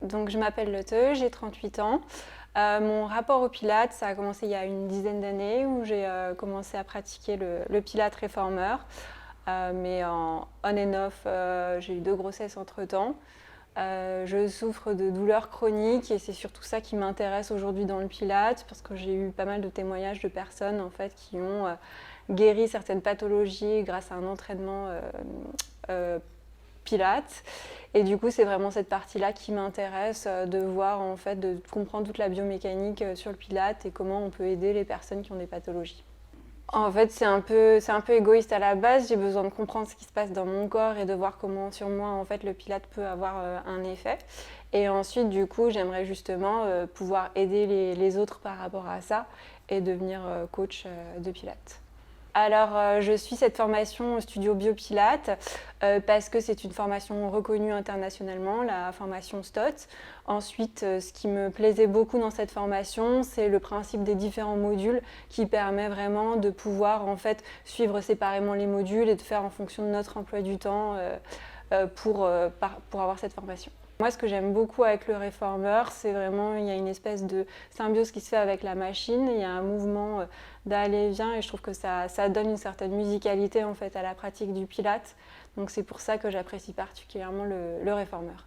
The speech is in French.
Donc je m'appelle Lotte, j'ai 38 ans. Mon rapport au Pilates, ça a commencé il y a une dizaine d'années où j'ai commencé à pratiquer le Pilates réformeur. Mais en on and off, j'ai eu 2 grossesses entre-temps. Je souffre de douleurs chroniques et c'est surtout ça qui m'intéresse aujourd'hui dans le Pilates parce que j'ai eu pas mal de témoignages de personnes en fait, qui ont guéri certaines pathologies grâce à un entraînement Pilates. Et du coup, c'est vraiment cette partie-là qui m'intéresse, de voir en fait, de comprendre toute la biomécanique sur le Pilates et comment on peut aider les personnes qui ont des pathologies. En fait, c'est un peu égoïste à la base. J'ai besoin de comprendre ce qui se passe dans mon corps et de voir comment sur moi en fait le Pilates peut avoir un effet. Et ensuite, du coup, j'aimerais justement pouvoir aider les autres par rapport à ça et devenir coach de Pilates. Alors, je suis cette formation au studio Biopilates parce que c'est une formation reconnue internationalement, la formation STOT. Ensuite, ce qui me plaisait beaucoup dans cette formation, c'est le principe des différents modules qui permet vraiment de pouvoir en fait suivre séparément les modules et de faire en fonction de notre emploi du temps pour avoir cette formation. Moi, ce que j'aime beaucoup avec le réformeur, c'est vraiment, il y a une espèce de symbiose qui se fait avec la machine, il y a un mouvement d'aller-vient et je trouve que ça donne une certaine musicalité en fait à la pratique du Pilates. Donc c'est pour ça que j'apprécie particulièrement le réformeur.